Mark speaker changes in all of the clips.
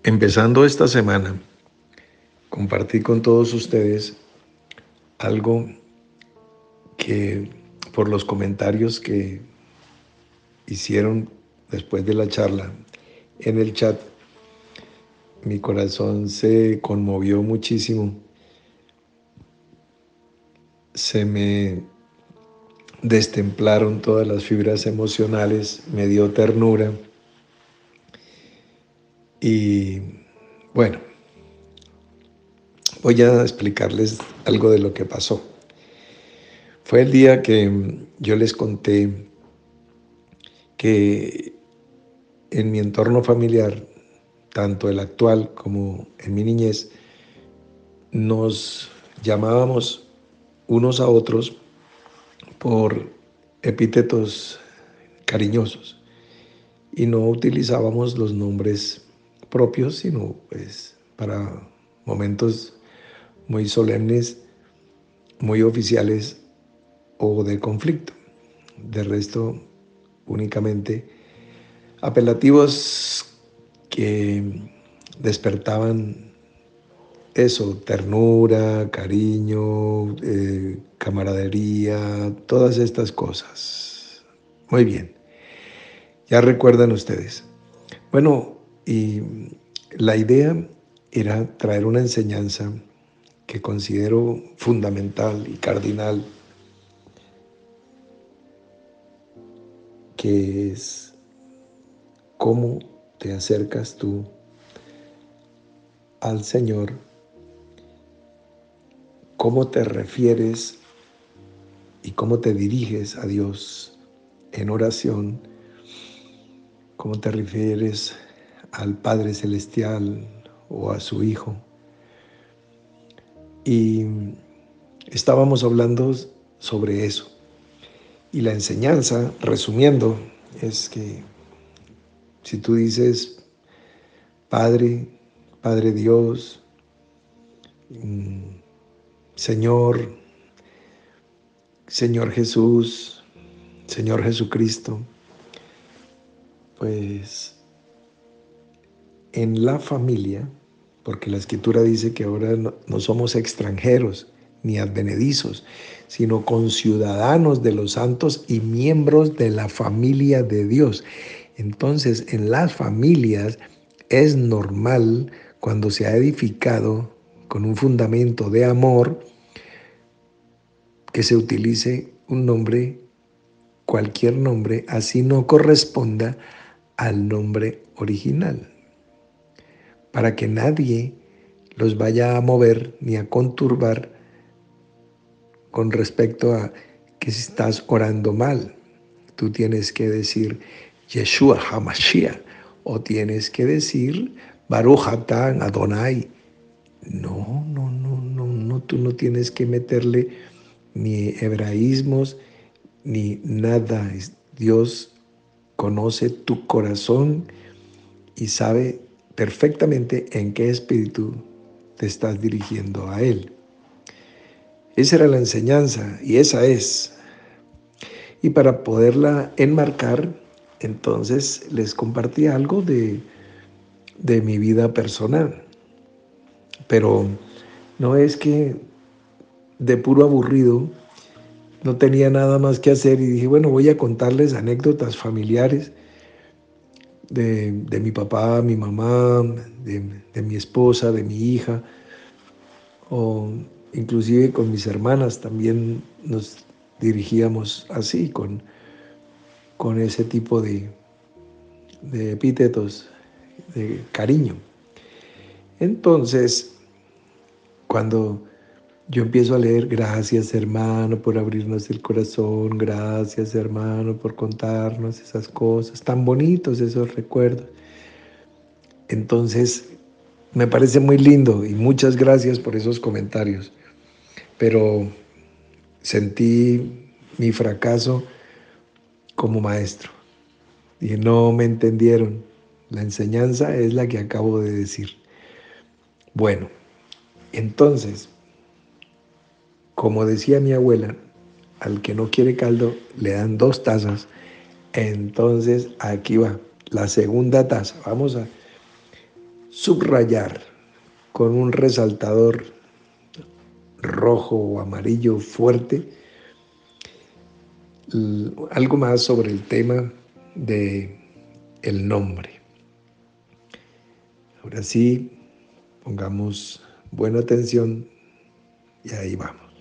Speaker 1: Empezando esta semana, compartí con todos ustedes algo que por los comentarios que hicieron después de la charla en el chat, mi corazón se conmovió muchísimo. Se me destemplaron todas las fibras emocionales, me dio ternura y bueno, voy a explicarles algo de lo que pasó. Fue el día que yo les conté que en mi entorno familiar, tanto el actual como en mi niñez, nos llamábamos unos a otros por epítetos cariñosos y no utilizábamos los nombres propios, sino pues para momentos muy solemnes, muy oficiales o de conflicto. De resto, únicamente apelativos que despertaban eso, ternura, cariño, camaradería, todas estas cosas. Muy bien, ya recuerdan ustedes. Bueno, y la idea era traer una enseñanza que considero fundamental y cardinal, que es cómo te acercas tú al Señor, cómo te refieres y cómo te diriges a Dios en oración, cómo te refieres al Padre Celestial o a su Hijo. Y estábamos hablando sobre eso. Y la enseñanza, resumiendo, es que si tú dices Padre, Padre Dios, Señor, Señor Jesús, Señor Jesucristo, pues en la familia, porque la Escritura dice que ahora no somos extranjeros ni advenedizos, sino conciudadanos de los santos y miembros de la familia de Dios. Entonces, en las familias es normal, cuando se ha edificado con un fundamento de amor, que se utilice un nombre, cualquier nombre, así no corresponda al nombre original, para que nadie los vaya a mover ni a conturbar con respecto a que si estás orando mal. Tú tienes que decir Yeshua HaMashiach o tienes que decir Baruch Atah Adonai. No, no, no, no, no, tú no tienes que meterle ni hebraísmos ni nada. Dios conoce tu corazón y sabe perfectamente en qué espíritu te estás dirigiendo a Él. Esa era la enseñanza y esa es. Y para poderla enmarcar, entonces les compartí algo de mi vida personal. Pero no es que de puro aburrido no tenía nada más que hacer y dije, bueno, voy a contarles anécdotas familiares de mi papá, mi mamá, de mi esposa, de mi hija, o inclusive con mis hermanas también nos dirigíamos así, con ese tipo de epítetos, de cariño. Entonces, cuando yo empiezo a leer, gracias hermano por abrirnos el corazón, gracias hermano por contarnos esas cosas, tan bonitos esos recuerdos. Entonces, me parece muy lindo y muchas gracias por esos comentarios, pero sentí mi fracaso como maestro. Dije, no me entendieron. La enseñanza es la que acabo de decir. Bueno, entonces, como decía mi abuela, al que no quiere caldo le dan 2 tazas. Entonces, aquí va, la segunda taza. Vamos a subrayar con un resaltador rojo o amarillo fuerte algo más sobre el tema de el nombre. Ahora sí, pongamos buena atención y ahí vamos.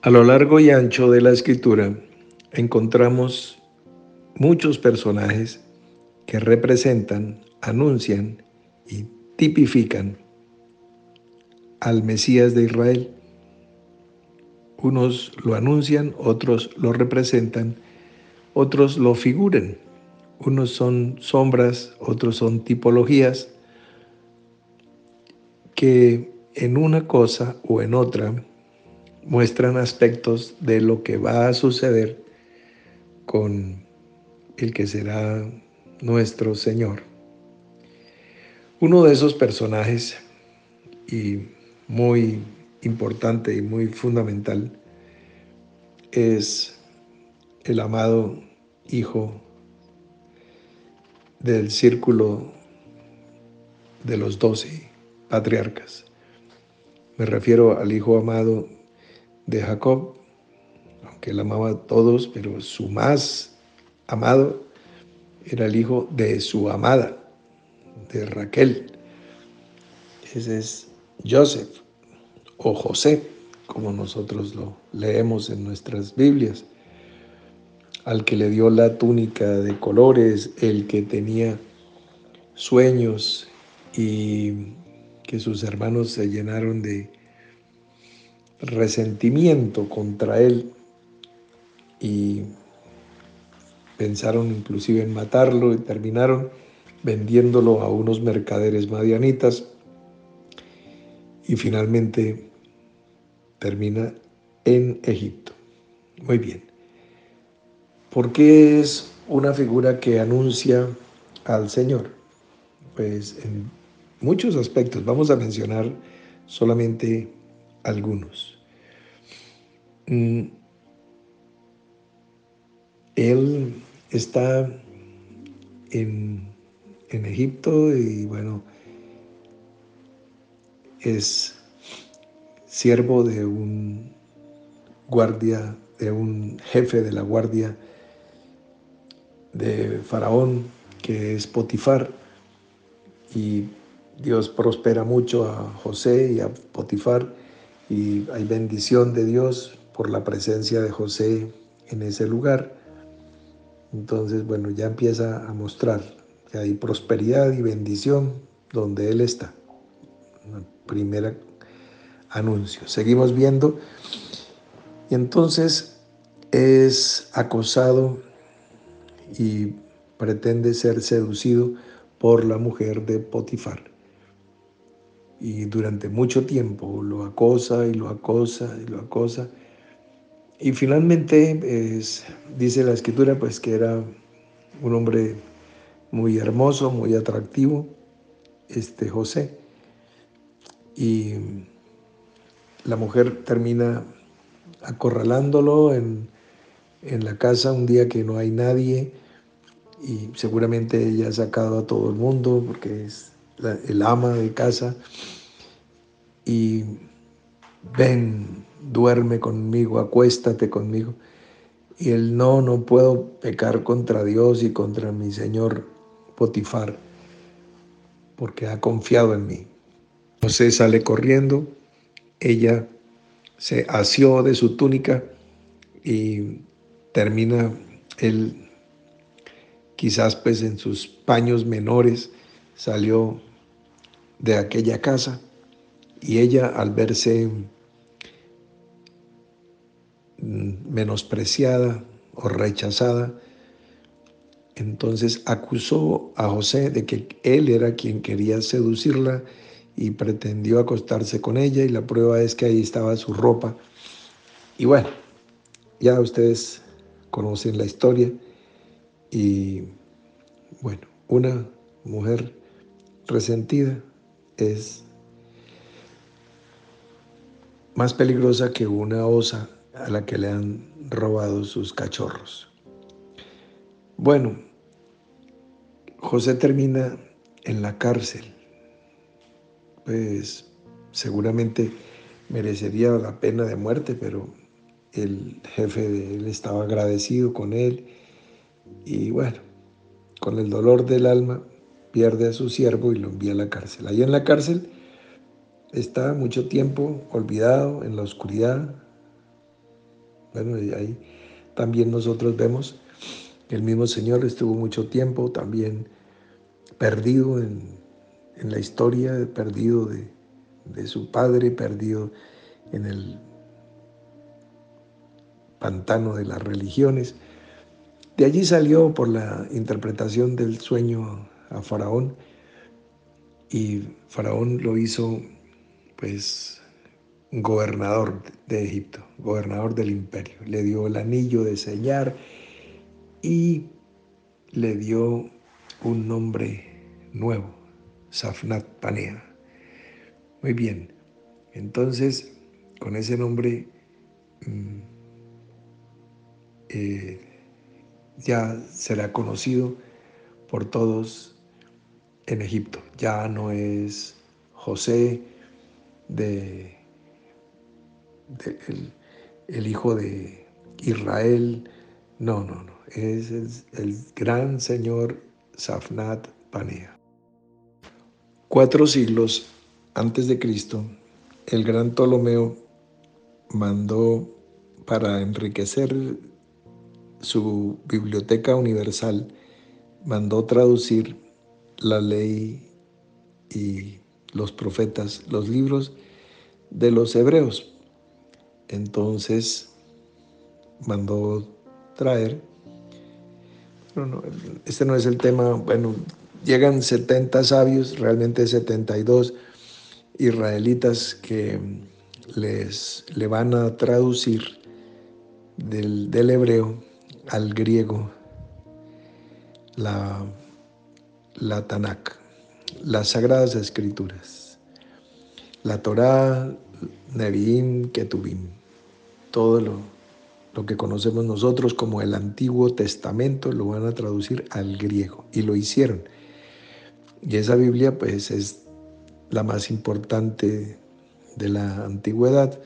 Speaker 1: A lo largo y ancho de la escritura encontramos muchos personajes que representan, anuncian y tipifican al Mesías de Israel. Unos lo anuncian, otros lo representan, otros lo figuran. Unos son sombras, otros son tipologías que en una cosa o en otra muestran aspectos de lo que va a suceder con el que será nuestro Señor. Uno de esos personajes, y muy importante y muy fundamental, es el amado Hijo del círculo de los 12 patriarcas. Me refiero al hijo amado de Jacob, aunque él amaba a todos, pero su más amado era el hijo de su amada, de Raquel. Ese es Joseph o José, como nosotros lo leemos en nuestras Biblias, al que le dio la túnica de colores, el que tenía sueños y que sus hermanos se llenaron de resentimiento contra él y pensaron inclusive en matarlo y terminaron vendiéndolo a unos mercaderes madianitas y finalmente termina en Egipto. Muy bien. ¿Por qué es una figura que anuncia al Señor? Pues en muchos aspectos. Vamos a mencionar solamente algunos. Él está en, en Egipto y bueno, es siervo de un guardia, de un jefe de la guardia de Faraón, que es Potifar, y Dios prospera mucho a José y a Potifar, y hay bendición de Dios por la presencia de José en ese lugar. Entonces, bueno, ya empieza a mostrar que hay prosperidad y bendición donde Él está. El primer anuncio. Seguimos viendo. Y entonces es acosado y pretende ser seducido por la mujer de Potifar. Y durante mucho tiempo lo acosa y lo acosa y lo acosa. Y finalmente dice la escritura pues que era un hombre muy hermoso, muy atractivo, José. Y la mujer termina acorralándolo en la casa un día que no hay nadie y seguramente ella ha sacado a todo el mundo porque es el ama de casa y ven, duerme conmigo, acuéstate conmigo. Y él no puedo pecar contra Dios y contra mi señor Potifar porque ha confiado en mí. José sale corriendo, ella se asió de su túnica y termina él quizás pues en sus paños menores salió de aquella casa y ella al verse menospreciada o rechazada, entonces acusó a José de que él era quien quería seducirla y pretendió acostarse con ella y la prueba es que ahí estaba su ropa. Y bueno, ya ustedes conocen la historia y bueno, una mujer resentida es más peligrosa que una osa a la que le han robado sus cachorros. Bueno, José termina en la cárcel, pues seguramente merecería la pena de muerte, pero el jefe de él estaba agradecido con él y bueno, con el dolor del alma pierde a su siervo y lo envía a la cárcel. Allí en la cárcel está mucho tiempo olvidado en la oscuridad. Bueno, y ahí también nosotros vemos que el mismo Señor estuvo mucho tiempo también perdido en la historia, perdido de su Padre, perdido en el pantano de las religiones. De allí salió por la interpretación del sueño a Faraón y Faraón lo hizo pues gobernador de Egipto, gobernador del imperio. Le dio el anillo de sellar y le dio un nombre nuevo, Safnat Panea. Muy bien, entonces con ese nombre eh, ya será conocido por todos en Egipto. Ya no es José de, el hijo de Israel. No, no, no. Es el gran señor Safnat Panea. 4 siglos antes de Cristo, el gran Ptolomeo mandó para enriquecer su biblioteca universal, mandó traducir la ley y los profetas, los libros de los hebreos. Entonces mandó traer, este no es el tema, bueno, llegan 70 sabios, realmente 72 israelitas que le van a traducir del hebreo al griego la, la Tanakh, las Sagradas Escrituras, la Torá, Nevi'im, Ketuvim, todo lo que conocemos nosotros como el Antiguo Testamento lo van a traducir al griego y lo hicieron. Y esa Biblia pues es la más importante de la antigüedad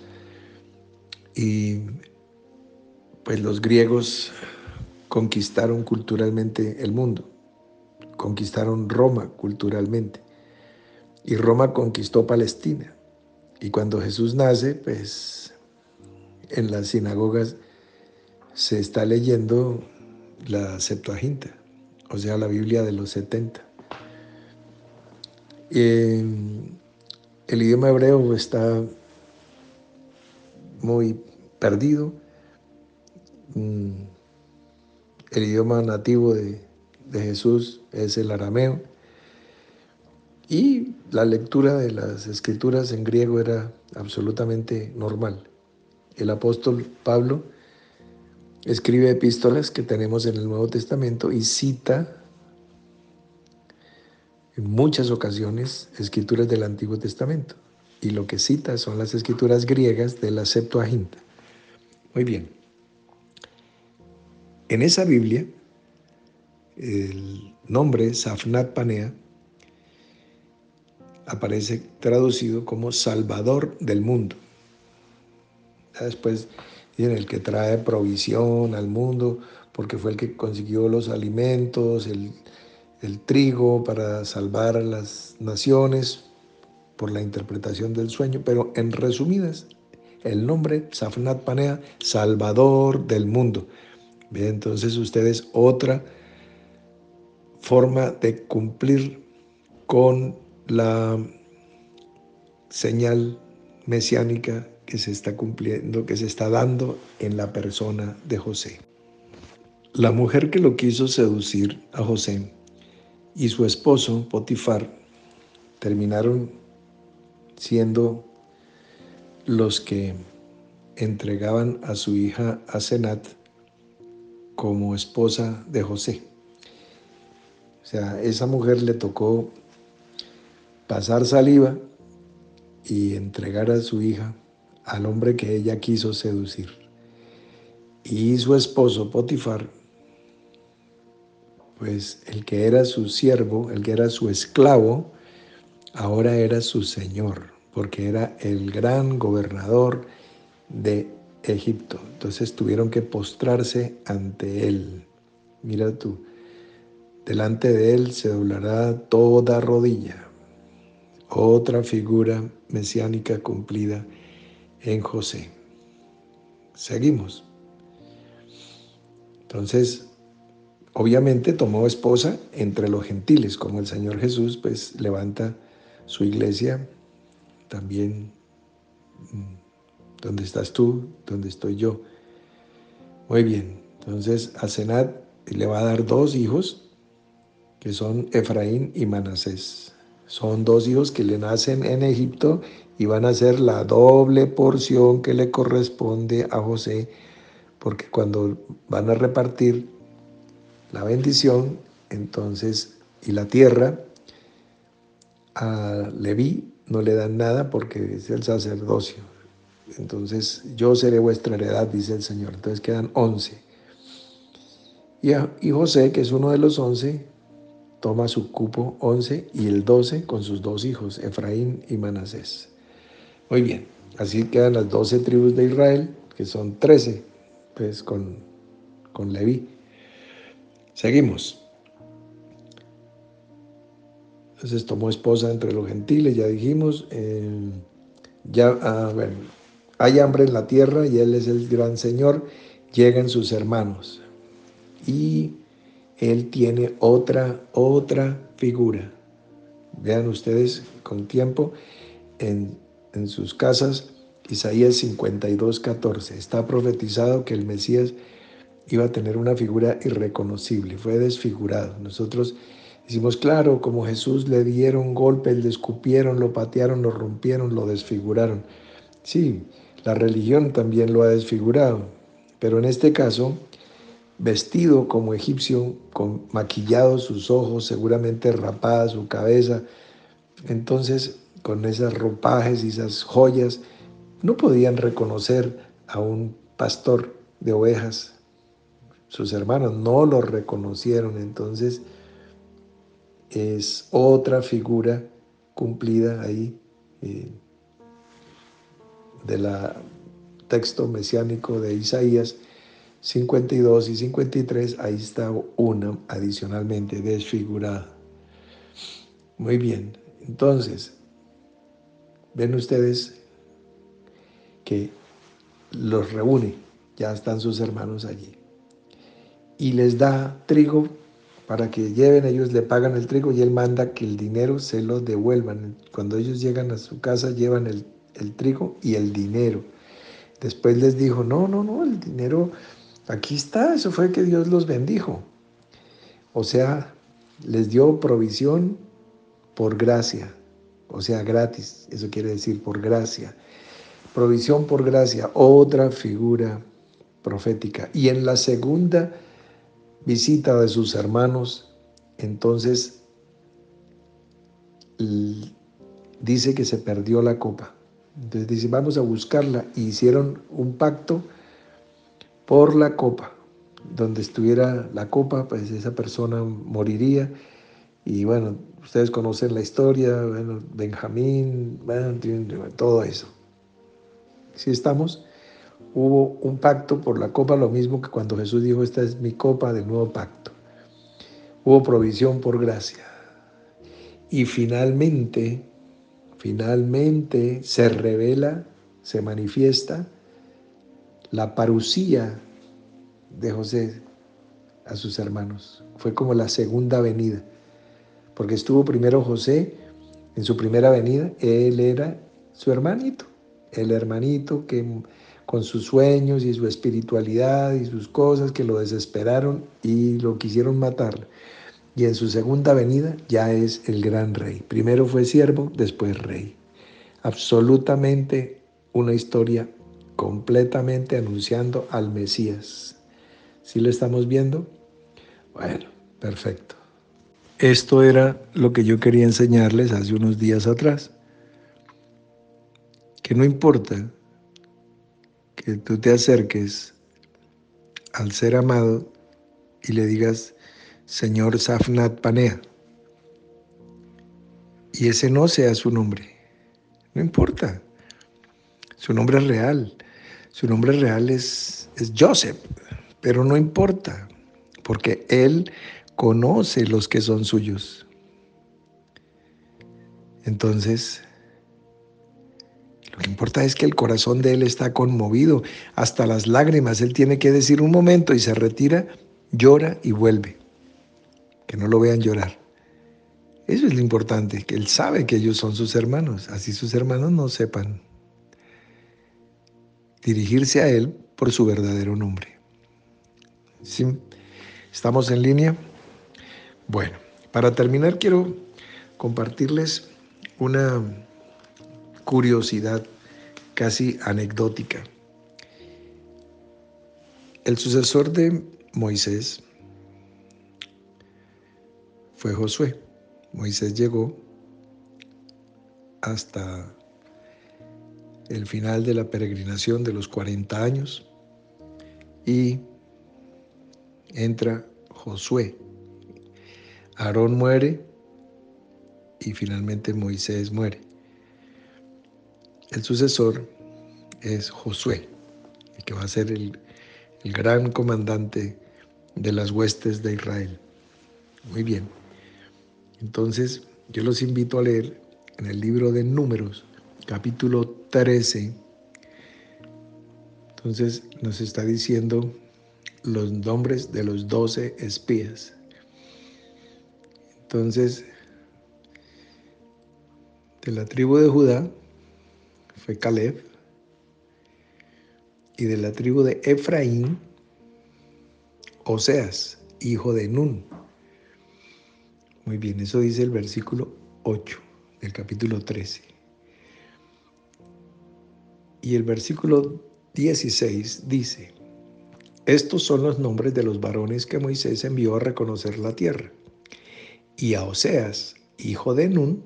Speaker 1: y pues los griegos conquistaron culturalmente el mundo, conquistaron Roma culturalmente y Roma conquistó Palestina. Y cuando Jesús nace, pues en las sinagogas se está leyendo la Septuaginta, o sea, la Biblia de los 70. El idioma hebreo está muy perdido. El idioma nativo de Jesús es el arameo. Y la lectura de las escrituras en griego era absolutamente normal. El apóstol Pablo escribe epístolas que tenemos en el Nuevo Testamento y cita en muchas ocasiones escrituras del Antiguo Testamento. Y lo que cita son las escrituras griegas de la Septuaginta. Muy bien. En esa Biblia, el nombre Safnat Panea aparece traducido como Salvador del mundo. Ya después dicen el que trae provisión al mundo, porque fue el que consiguió los alimentos, el trigo para salvar a las naciones por la interpretación del sueño, pero en resumidas, el nombre Safnat Panea, Salvador del mundo. Bien, entonces ustedes otra forma de cumplir con la señal mesiánica que se está cumpliendo, que se está dando en la persona de José. La mujer que lo quiso seducir a José y su esposo Potifar terminaron siendo los que entregaban a su hija Asenat como esposa de José. O sea, a esa mujer le tocó pasar saliva y entregar a su hija al hombre que ella quiso seducir. Y su esposo Potifar Pues el que era su siervo, el que era su esclavo, ahora era su señor, porque era el gran gobernador de Egipto. Entonces tuvieron que postrarse ante él. Mira tú, delante de él se doblará toda rodilla. Otra figura mesiánica cumplida en José. Seguimos. Entonces, obviamente tomó esposa entre los gentiles, como el Señor Jesús pues levanta su iglesia también. ¿Dónde estás tú? ¿Dónde estoy yo? Muy bien. Entonces a Senat le va a dar dos hijos que son Efraín y Manasés. Son dos hijos que le nacen en Egipto y van a ser la doble porción que le corresponde a José, porque cuando van a repartir la bendición, entonces, y la tierra, a Leví no le dan nada porque es el sacerdocio. Entonces, yo seré vuestra heredad, dice el Señor. Entonces quedan 11. Y José, que es uno de los 11, toma su cupo 11 y el 12 con sus dos hijos, Efraín y Manasés. Muy bien, así quedan las 12 tribus de Israel, que son 13, pues con Leví. Seguimos. Entonces tomó esposa entre los gentiles, ya dijimos. Bueno, hay hambre en la tierra y él es el gran Señor. Llegan sus hermanos y él tiene otra figura. Vean ustedes con tiempo en sus casas, Isaías 52:14. Está profetizado que el Mesías iba a tener una figura irreconocible, fue desfigurado. Nosotros decimos, claro, como Jesús le dieron golpes, le escupieron, lo patearon, lo rompieron, lo desfiguraron. Sí, la religión también lo ha desfigurado, pero en este caso, vestido como egipcio, con maquillados sus ojos, seguramente rapada su cabeza, entonces con esos ropajes y esas joyas, no podían reconocer a un pastor de ovejas. Sus hermanos no lo reconocieron, entonces es otra figura cumplida ahí del texto mesiánico de Isaías 52 y 53, ahí está una adicionalmente desfigurada. Muy bien, entonces, ven ustedes que los reúne, ya están sus hermanos allí, y les da trigo para que lleven, ellos le pagan el trigo y él manda que el dinero se lo devuelvan. Cuando ellos llegan a su casa llevan el trigo y el dinero. Después les dijo, no, no, no, el dinero aquí está, eso fue que Dios los bendijo. O sea, les dio provisión por gracia, o sea, gratis, eso quiere decir por gracia. Provisión por gracia, otra figura profética. Y en la segunda visita de sus hermanos, entonces dice que se perdió la copa. Entonces dice, vamos a buscarla. Y hicieron un pacto por la copa. Donde estuviera la copa, pues esa persona moriría. Y bueno, ustedes conocen la historia, bueno, Benjamín, bueno, todo eso. ¿Sí estamos? Hubo un pacto por la copa, lo mismo que cuando Jesús dijo, esta es mi copa del nuevo pacto. Hubo provisión por gracia. Y finalmente se revela, se manifiesta la parucía de José a sus hermanos. Fue como la segunda venida, porque estuvo primero José en su primera venida, él era su hermanito, el hermanito que con sus sueños y su espiritualidad y sus cosas que lo desesperaron y lo quisieron matar. Y en su segunda venida ya es el gran rey. Primero fue siervo, después rey. Absolutamente una historia completamente anunciando al Mesías. ¿Sí lo estamos viendo? Bueno, perfecto. Esto era lo que yo quería enseñarles hace unos días atrás. Que no importa que tú te acerques al ser amado y le digas, señor Safnat Panea, y ese no sea su nombre. No importa, su nombre es real. Su nombre real es Joseph, pero no importa, porque Él conoce los que son suyos. Entonces, lo que importa es que el corazón de Él está conmovido hasta las lágrimas. Él tiene que decir un momento y se retira, llora y vuelve. Que no lo vean llorar. Eso es lo importante, que Él sabe que ellos son sus hermanos, así sus hermanos no sepan dirigirse a Él por su verdadero nombre. ¿Sí? ¿Estamos en línea? Bueno, para terminar quiero compartirles una curiosidad casi anecdótica. El sucesor de Moisés fue Josué. Moisés llegó hasta el final de la peregrinación de los 40 años y entra Josué. Aarón muere y finalmente Moisés muere. El sucesor es Josué, el que va a ser el gran comandante de las huestes de Israel. Muy bien. Entonces, yo los invito a leer en el libro de Números, capítulo 13. Entonces, nos está diciendo los nombres de los 12 espías. Entonces, de la tribu de Judá fue Caleb, y de la tribu de Efraín, Oseas, hijo de Nun. Muy bien, eso dice el versículo 8 del capítulo 13. Y el versículo 16 dice: estos son los nombres de los varones que Moisés envió a reconocer la tierra. Y a Oseas, hijo de Nun,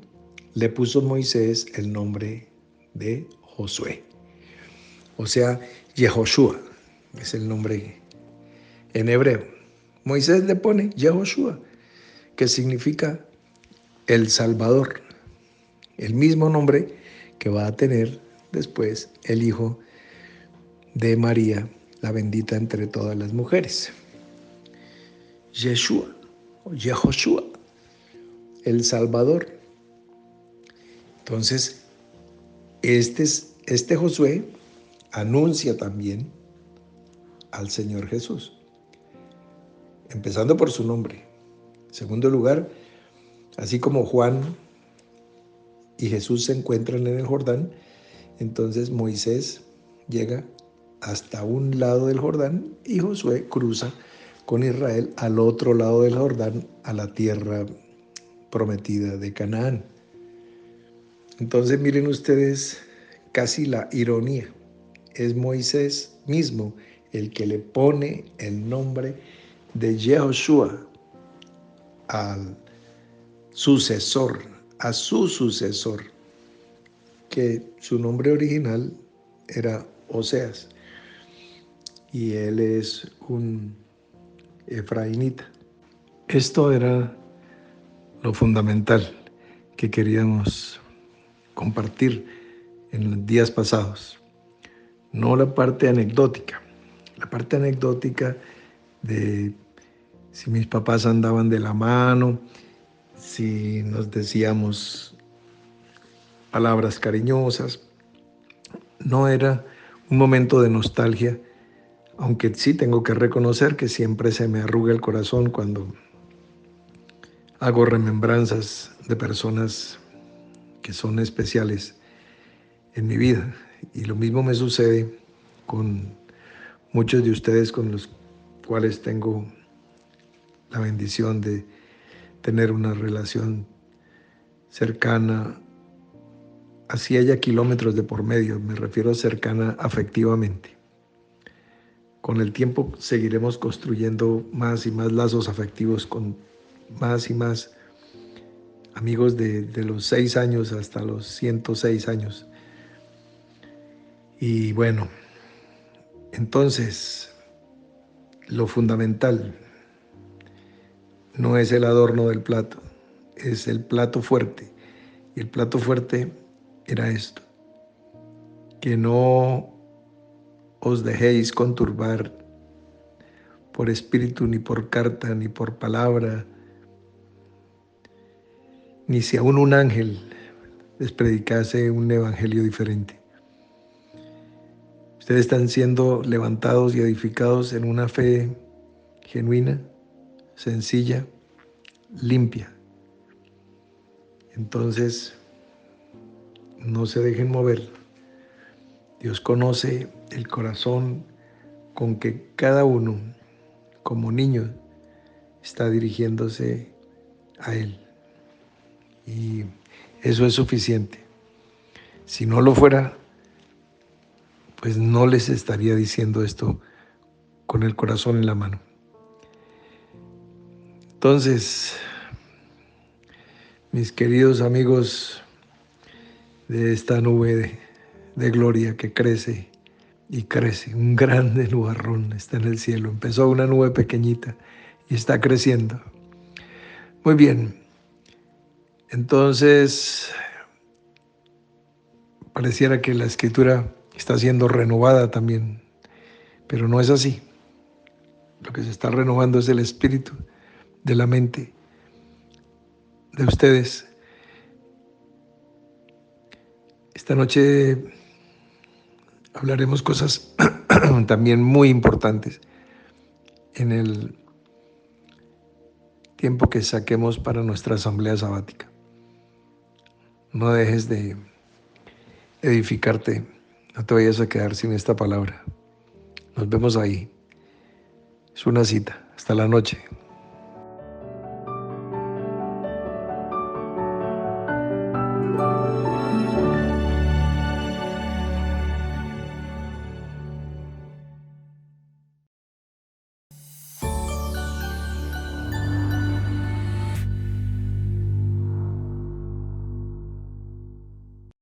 Speaker 1: le puso Moisés el nombre de Josué. O sea, Yehoshua es el nombre en hebreo. Moisés le pone Yehoshua, que significa el Salvador. El mismo nombre que va a tener después el hijo de María, la bendita entre todas las mujeres. Yeshua o Yehoshua, el Salvador. Entonces, este Josué anuncia también al Señor Jesús, empezando por su nombre. En segundo lugar, así como Juan y Jesús se encuentran en el Jordán, entonces Moisés llega hasta un lado del Jordán y Josué cruza con Israel al otro lado del Jordán, a la tierra prometida de Canaán. Entonces miren ustedes casi la ironía. Es Moisés mismo el que le pone el nombre de Yehoshua al sucesor, a su sucesor, que su nombre original era Oseas, y él es un efraínita. Esto era lo fundamental que queríamos compartir en los días pasados, no la parte anecdótica. La parte anecdótica de si mis papás andaban de la mano, si nos decíamos palabras cariñosas, no era un momento de nostalgia, aunque sí tengo que reconocer que siempre se me arruga el corazón cuando hago remembranzas de personas que son especiales en mi vida. Y lo mismo me sucede con muchos de ustedes con los cuales tengo la bendición de tener una relación cercana, así haya kilómetros de por medio, me refiero a cercana afectivamente. Con el tiempo seguiremos construyendo más y más lazos afectivos con más y más amigos de los 6 años hasta los 106 años. Y bueno, entonces, lo fundamental, no es el adorno del plato, es el plato fuerte. Y el plato fuerte era esto: que no os dejéis conturbar por espíritu, ni por carta, ni por palabra, ni si aún un ángel les predicase un evangelio diferente. Ustedes están siendo levantados y edificados en una fe genuina, sencilla, limpia. Entonces, no se dejen mover. Dios conoce el corazón con que cada uno, como niño, está dirigiéndose a Él. Y eso es suficiente. Si no lo fuera, pues no les estaría diciendo esto con el corazón en la mano. Entonces, mis queridos amigos de esta nube de gloria que crece y crece, un grande nubarrón está en el cielo. Empezó una nube pequeñita y está creciendo. Muy bien, entonces pareciera que la escritura está siendo renovada también, pero no es así. Lo que se está renovando es el espíritu de la mente de ustedes. Esta noche hablaremos cosas también muy importantes en el tiempo que saquemos para nuestra asamblea sabática. No dejes de edificarte, no te vayas a quedar sin esta palabra. Nos vemos ahí. Es una cita. Hasta la noche.